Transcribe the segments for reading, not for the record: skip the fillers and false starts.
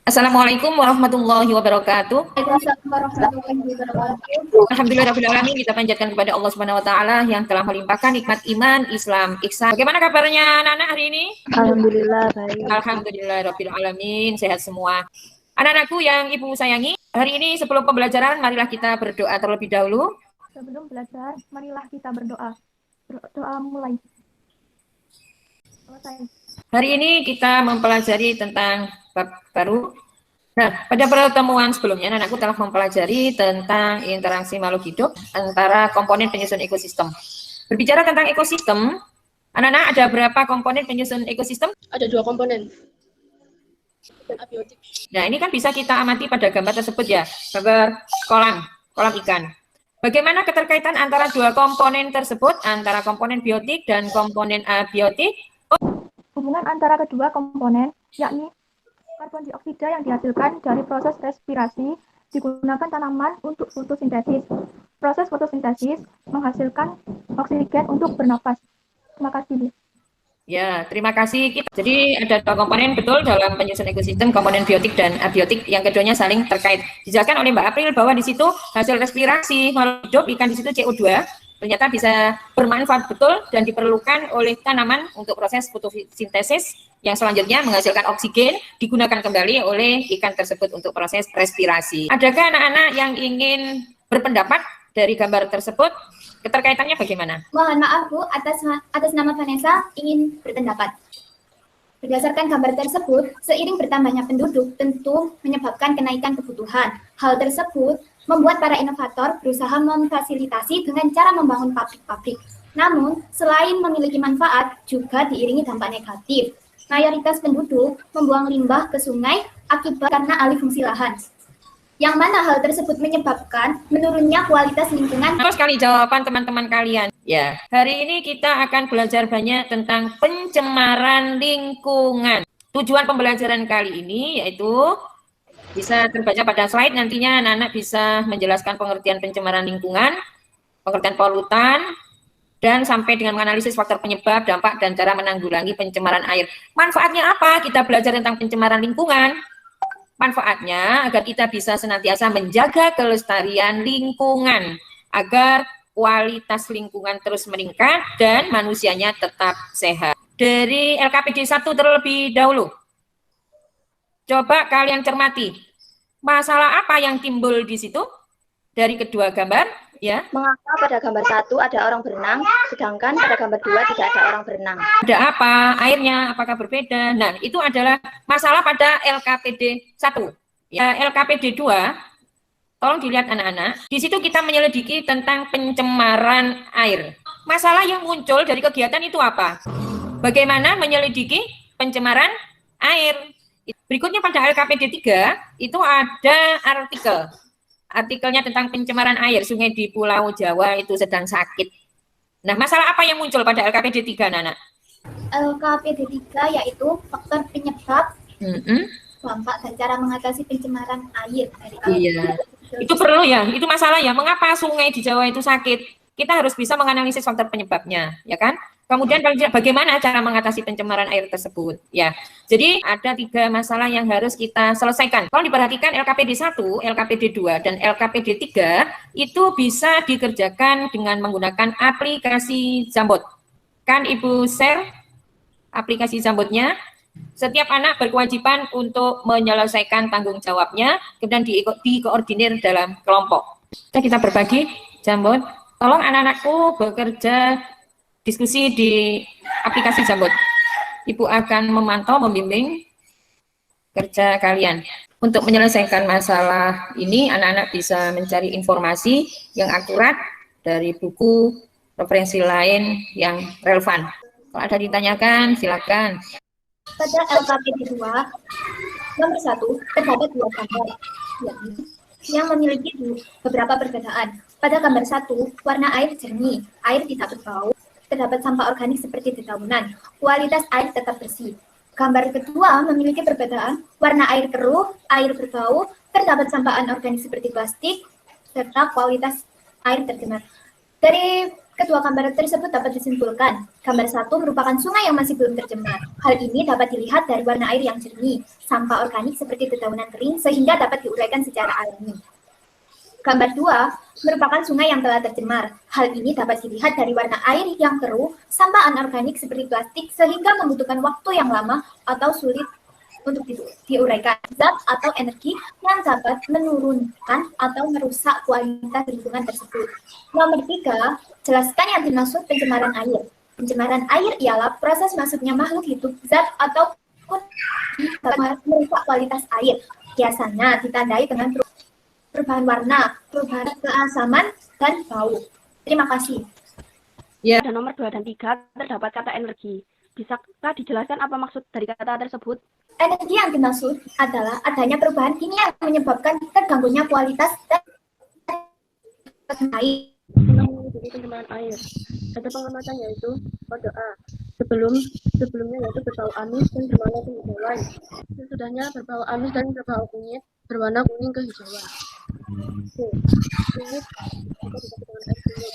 Assalamualaikum warahmatullahi wabarakatuh. Waalaikumsalam warahmatullahi wabarakatuh. Alhamdulillahirabbil kita panjatkan kepada Allah Subhanahu wa taala yang telah melimpahkan nikmat iman, Islam, ihsan. Bagaimana kabarnya anak-anak hari ini? Alhamdulillah baik. Alhamdulillahirabbil alamin, sehat semua. Anak-anakku yang Ibu sayangi, hari ini sebelum pembelajaran marilah kita berdoa terlebih dahulu. Sebelum belajar, marilah kita berdoa. Berdoa mulai. Selesai. Hari ini kita mempelajari tentang bab baru. Nah, pada pertemuan sebelumnya, anakku telah mempelajari tentang interaksi makhluk hidup antara komponen penyusun ekosistem. Berbicara tentang ekosistem, anak-anak ada berapa komponen penyusun ekosistem? Ada 2 komponen. Abiotik. Nah, ini kan bisa kita amati pada gambar tersebut ya, gambar kolam ikan. Bagaimana keterkaitan antara 2 komponen tersebut, antara komponen biotik dan komponen abiotik? Hubungan antara kedua komponen, yakni karbon dioksida yang dihasilkan dari proses respirasi, digunakan tanaman untuk fotosintesis. Proses fotosintesis menghasilkan oksigen untuk bernafas. Terima kasih. Ya, terima kasih. Jadi ada 2 komponen betul dalam penyusun ekosistem, komponen biotik dan abiotik. Yang keduanya saling terkait. Dijelaskan oleh Mbak April bahwa di situ hasil respirasi makhluk hidup ikan di situ CO2 ternyata bisa bermanfaat betul dan diperlukan oleh tanaman untuk proses fotosintesis yang selanjutnya menghasilkan oksigen digunakan kembali oleh ikan tersebut untuk proses respirasi. Adakah anak-anak yang ingin berpendapat dari gambar tersebut? Keterkaitannya bagaimana? Mohon maaf Bu, atas nama Vanessa ingin berpendapat. Berdasarkan gambar tersebut, seiring bertambahnya penduduk tentu menyebabkan kenaikan kebutuhan. Hal tersebut membuat para inovator berusaha memfasilitasi dengan cara membangun pabrik-pabrik. Namun, selain memiliki manfaat, juga diiringi dampak negatif. Mayoritas penduduk membuang limbah ke sungai akibat karena alih fungsi lahan. Yang mana hal tersebut menyebabkan menurunnya kualitas lingkungan. Terus sekali jawaban teman-teman kalian. Ya, hari ini kita akan belajar banyak tentang pencemaran lingkungan. Tujuan pembelajaran kali ini yaitu bisa terbaca pada slide, nantinya anak-anak bisa menjelaskan pengertian pencemaran lingkungan, pengertian polutan, dan sampai dengan menganalisis faktor penyebab, dampak, dan cara menanggulangi pencemaran air. Manfaatnya apa kita belajar tentang pencemaran lingkungan? Manfaatnya agar kita bisa senantiasa menjaga kelestarian lingkungan, agar kualitas lingkungan terus meningkat dan manusianya tetap sehat. Dari LKPD 1 terlebih dahulu. Coba kalian cermati, masalah apa yang timbul di situ dari kedua gambar? Ya. Mengapa pada gambar 1 ada orang berenang, sedangkan pada gambar 2 tidak ada orang berenang? Ada apa? Airnya apakah berbeda? Nah, itu adalah masalah pada LKPD 1. Ya, LKPD 2, tolong dilihat anak-anak. Di situ kita menyelidiki tentang pencemaran air. Masalah yang muncul dari kegiatan itu apa? Bagaimana menyelidiki pencemaran air? Berikutnya pada LKPD 3, itu ada artikelnya tentang pencemaran air. Sungai di Pulau Jawa itu sedang sakit. Nah, masalah apa yang muncul pada LKPD 3, Nana? LKPD 3 yaitu faktor penyebab, dampak, dan cara mengatasi pencemaran air. Iya, itu perlu ya, itu masalah ya. Mengapa sungai di Jawa itu sakit? Kita harus bisa menganalisis faktor penyebabnya, ya kan? Kemudian bagaimana cara mengatasi pencemaran air tersebut, ya. Jadi ada 3 masalah yang harus kita selesaikan. Kalau diperhatikan LKPD 1, LKPD 2, dan LKPD 3 itu bisa dikerjakan dengan menggunakan aplikasi Zambot. Kan Ibu share aplikasi Zambotnya? Setiap anak berkewajiban untuk menyelesaikan tanggung jawabnya, kemudian dikoordinir dalam kelompok. Kita berbagi Zambot. Tolong anak-anakku bekerja diskusi di aplikasi Zambot. Ibu akan memantau, membimbing kerja kalian. Untuk menyelesaikan masalah ini, anak-anak bisa mencari informasi yang akurat dari buku referensi lain yang relevan. Kalau ada ditanyakan, silakan. Pada LKPD 2, nomor 1, terdapat 2 gambar yang memiliki beberapa perbedaan. Pada gambar 1, warna air jernih, air tidak berbau, terdapat sampah organik seperti dedaunan, kualitas air tetap bersih. Gambar kedua memiliki perbedaan, warna air keruh, air berbau, terdapat sampah anorganik seperti plastik, serta kualitas air tercemar. Dari Kedua gambar tersebut dapat disimpulkan. Gambar 1 merupakan sungai yang masih belum tercemar. Hal ini dapat dilihat dari warna air yang jernih, sampah organik seperti dedaunan kering sehingga dapat diuraikan secara alami. Gambar 2 merupakan sungai yang telah tercemar. Hal ini dapat dilihat dari warna air yang keruh, sampah anorganik seperti plastik sehingga membutuhkan waktu yang lama atau sulit untuk diuraikan. Zat atau energi yang dapat menurunkan atau merusak kualitas lingkungan tersebut. Nomor 3, jelaskan yang dimaksud pencemaran air. Pencemaran air ialah proses masuknya makhluk hidup, zat ataupun dapat merusak kualitas air. Biasanya ditandai dengan perubahan warna, perubahan keasaman, dan bau. Terima kasih. Pada nomor 2 dan 3 terdapat kata energi. Bisakah dijelaskan apa maksud dari kata tersebut? Energi yang dimaksud adalah adanya perubahan kimia yang menyebabkan terganggunya kualitas dan air. Tentang mengikuti pencemaran air. Ada pengamatan yaitu kode A. Sebelumnya yaitu berbau amis dan berwarna kehijauan. Sesudahnya berbau amis dan berbau kunyit berwarna kuning kehijauan. C. Kunyit juga disebut dengan air kunyit.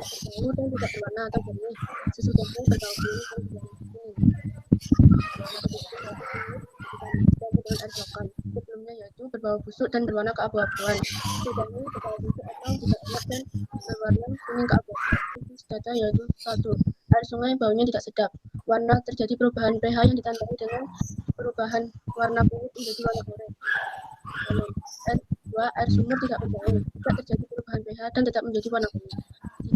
Sebelumnya berbau dan tidak berwarna atau jernih. Sesudahnya berbau kuning dan berwarna kuning. Dan air selokan. Sebelumnya yaitu berbau busuk dan berwarna keabu-abuan. Sesudahnya berbau busuk atau tidak enak dan berwarna kuning keabu-abuan. Senjata yaitu 1. Air sungai baunya tidak sedap. Warna terjadi perubahan pH yang ditandai dengan perubahan warna kunyit menjadi warna oranye. Dan 2. Air sumur tidak berbau. Tidak terjadi perubahan pH dan tetap menjadi warna kuning.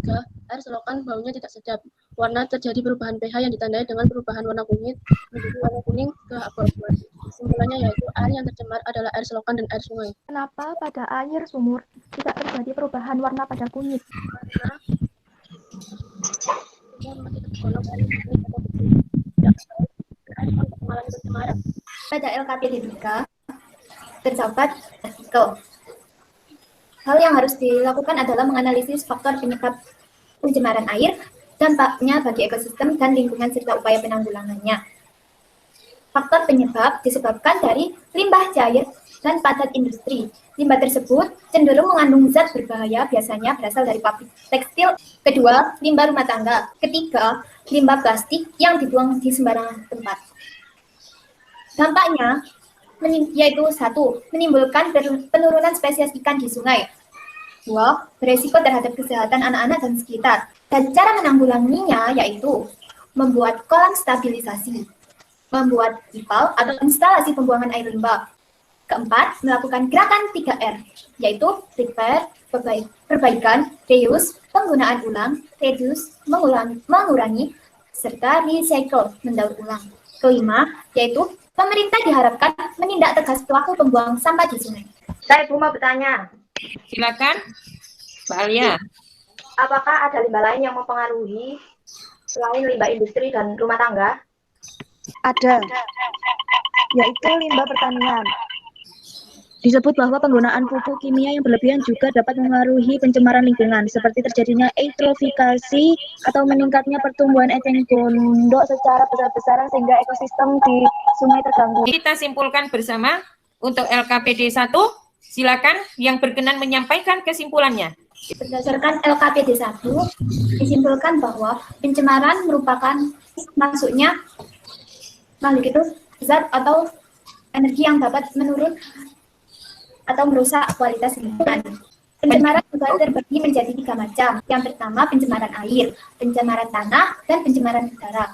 3. Air selokan baunya tidak sedap. Warna terjadi perubahan pH yang ditandai dengan perubahan warna kunyit menjadi warna kuning ke abu-abuan. Kesimpulannya yaitu air yang tercemar adalah air selokan dan air sungai. Kenapa pada air sumur tidak terjadi perubahan warna pada kunyit? Karena kita masih tergolong air kunyit atau bersih. Tidak baik air untuk mengalami pencemaran. Pada LKPD 3 terdapat artikel. Hal yang harus dilakukan adalah menganalisis faktor penyebab pencemaran air, dampaknya bagi ekosistem dan lingkungan serta upaya penanggulangannya. Faktor penyebab disebabkan dari limbah cair dan padat industri. Limbah tersebut cenderung mengandung zat berbahaya, biasanya berasal dari pabrik tekstil. Kedua, limbah rumah tangga. Ketiga, limbah plastik yang dibuang di sembarangan tempat. Dampaknya yaitu 1. Menimbulkan penurunan spesies ikan di sungai. 2. Beresiko terhadap kesehatan anak-anak dan sekitar. Dan cara menanggulanginya yaitu membuat kolam stabilisasi, membuat ipal atau instalasi pembuangan air limbah. Keempat, melakukan gerakan 3R, yaitu repair, perbaikan, reuse, penggunaan ulang, reduce, mengurangi, serta recycle, mendaur ulang. Kelima, yaitu pemerintah diharapkan menindak tegas pelaku pembuang sampah di sungai. Saya mau bertanya, Silakan, Mbak Alia. apakah ada limbah lain yang mempengaruhi selain limbah industri dan rumah tangga? Ada, yaitu limbah pertanian. Disebut bahwa penggunaan pupuk kimia yang berlebihan juga dapat mempengaruhi pencemaran lingkungan, seperti terjadinya eutrofikasi atau meningkatnya pertumbuhan eceng gondok secara besar-besaran sehingga ekosistem di sungai terganggu. Kita simpulkan bersama untuk LKPD 1. Silakan yang berkenan menyampaikan kesimpulannya. Berdasarkan LKPD 1, disimpulkan bahwa pencemaran merupakan masuknya makhluk itu zat atau energi yang dapat menurun atau merusak kualitas lingkungan. Pencemaran juga terbagi menjadi 3 macam. Yang pertama pencemaran air, pencemaran tanah, dan pencemaran udara.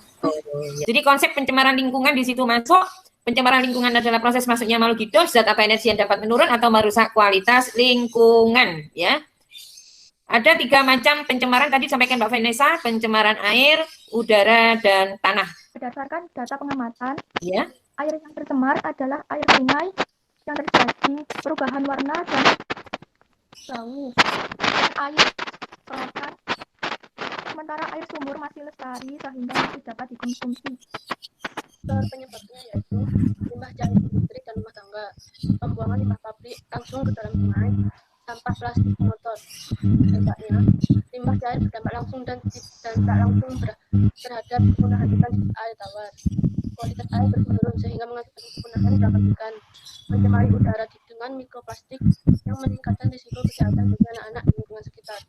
Jadi konsep pencemaran lingkungan di situ masuk. Pencemaran lingkungan adalah proses masuknya makhluk hidup, zat atau energi yang dapat menurun atau merusak kualitas lingkungan. Ya, ada 3 macam pencemaran tadi disampaikan Mbak Vanessa: pencemaran air, udara, dan tanah. Berdasarkan data pengamatan, Ya, air yang tercemar adalah air sungai yang terjadi perubahan warna dan bau, dan air selokan. Sementara air sumur masih lestari sehingga masih dapat dikonsumsi. Faktor penyebabnya yaitu limbah cair industri dan rumah tangga, pembuangan limbah pabrik langsung ke dalam sungai, sampah plastik motor. Dampaknya, limbah cair berdampak langsung dan tidak langsung terhadap kepunahan ikan di air tawar. Kualitas air terus menurun sehingga mengakibatkan kepunahan beberapa ikan. Mencemari udara dengan mikroplastik yang meningkatkan risiko kesehatan bagi anak-anak di lingkungan sekitar.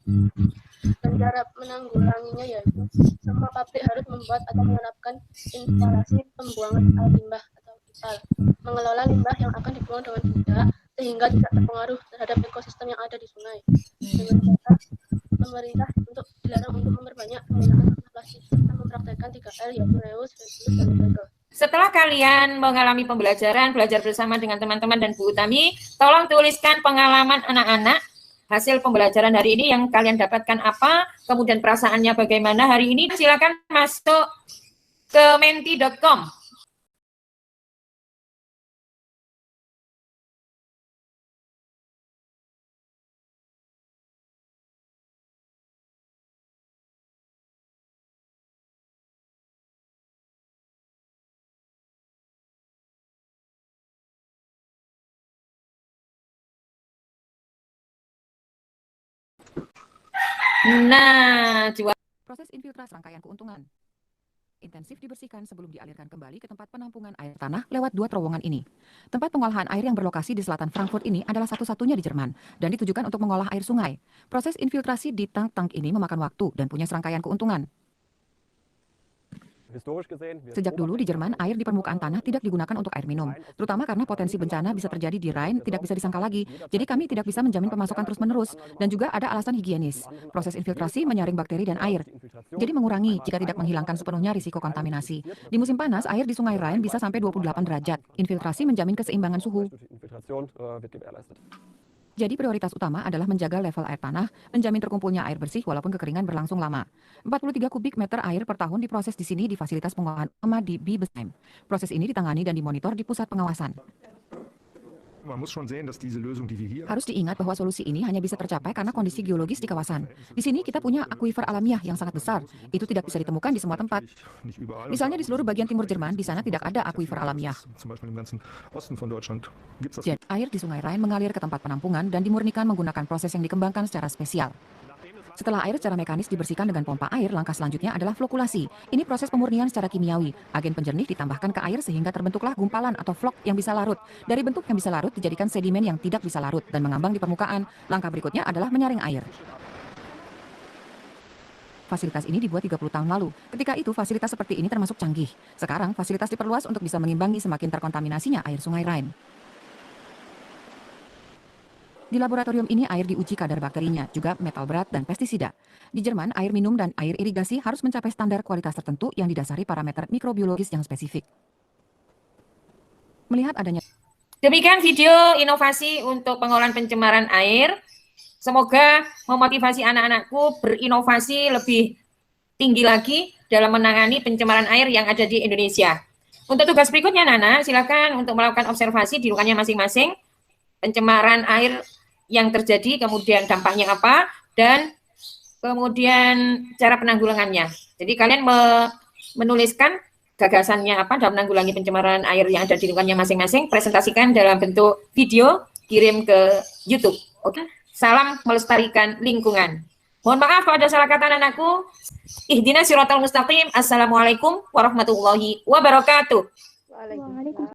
Dan cara menanggulanginya yaitu semua pabrik harus membuat atau menerapkan instalasi pembuangan air limbah atau IPAL, mengelola limbah yang akan dibuang dengan bijak sehingga tidak terpengaruh terhadap ekosistem yang ada di sungai. Dengan kata pemerintah untuk dilarang untuk memperbanyak penggunaan sampah plastik serta mempraktekkan 3R yaitu reuse, reduce, dan recycle. Setelah kalian mengalami pembelajaran, belajar bersama dengan teman-teman dan Bu Utami, tolong tuliskan pengalaman anak-anak, hasil pembelajaran hari ini yang kalian dapatkan apa, kemudian perasaannya bagaimana hari ini. Silakan masuk ke menti.com. Nah, Proses infiltrasi rangkaian keuntungan. Intensif dibersihkan sebelum dialirkan kembali ke tempat penampungan air tanah lewat 2 terowongan ini. Tempat pengolahan air yang berlokasi di selatan Frankfurt ini adalah satu-satunya di Jerman dan ditujukan untuk mengolah air sungai. Proses infiltrasi di tang-tang ini memakan waktu dan punya serangkaian keuntungan. Sejak dulu di Jerman, air di permukaan tanah tidak digunakan untuk air minum, terutama karena potensi bencana bisa terjadi di Rhine tidak bisa disangka lagi. Jadi kami tidak bisa menjamin pemasukan terus-menerus dan juga ada alasan higienis. Proses infiltrasi menyaring bakteri dan air. Jadi mengurangi jika tidak menghilangkan sepenuhnya risiko kontaminasi. Di musim panas, air di Sungai Rhine bisa sampai 28 derajat. Infiltrasi menjamin keseimbangan suhu. Jadi prioritas utama adalah menjaga level air tanah, menjamin terkumpulnya air bersih walaupun kekeringan berlangsung lama. 43 kubik meter air per tahun diproses di sini di fasilitas pengolahan utama di Biebesheim. Proses ini ditangani dan dimonitor di pusat pengawasan. Harus diingat bahwa solusi ini hanya bisa tercapai karena kondisi geologis di kawasan. Di sini kita punya akuifer alamiah yang sangat besar. Itu tidak bisa ditemukan di semua tempat. Misalnya di seluruh bagian timur Jerman, di sana tidak ada akuifer alamiah. Jadi, air di Sungai Rhine mengalir ke tempat penampungan dan dimurnikan menggunakan proses yang dikembangkan secara spesial. Setelah air secara mekanis dibersihkan dengan pompa air, langkah selanjutnya adalah flokulasi. Ini proses pemurnian secara kimiawi. Agen penjernih ditambahkan ke air sehingga terbentuklah gumpalan atau flok yang bisa larut. Dari bentuk yang bisa larut dijadikan sedimen yang tidak bisa larut dan mengambang di permukaan. Langkah berikutnya adalah menyaring air. Fasilitas ini dibuat 30 tahun lalu. Ketika itu fasilitas seperti ini termasuk canggih. Sekarang fasilitas diperluas untuk bisa mengimbangi semakin terkontaminasinya air Sungai Rhine. Di laboratorium ini air diuji kadar bakterinya, juga metal berat dan pestisida. Di Jerman, air minum dan air irigasi harus mencapai standar kualitas tertentu yang didasari parameter mikrobiologis yang spesifik. Melihat adanya demikian video inovasi untuk pengolahan pencemaran air. Semoga memotivasi anak-anakku berinovasi lebih tinggi lagi dalam menangani pencemaran air yang ada di Indonesia. Untuk tugas berikutnya, Nana, silakan untuk melakukan observasi di lingkungannya masing-masing. Pencemaran air yang terjadi, kemudian dampaknya apa, dan kemudian cara penanggulangannya. Jadi kalian menuliskan gagasannya apa dalam menanggulangi pencemaran air yang ada di lingkungannya masing-masing, presentasikan dalam bentuk video, kirim ke YouTube. Oke, salam melestarikan lingkungan. Mohon maaf kalau ada salah kata anakku. Ihdinas siratal mustaqim. Assalamualaikum warahmatullahi wabarakatuh. Waalaikumsalam.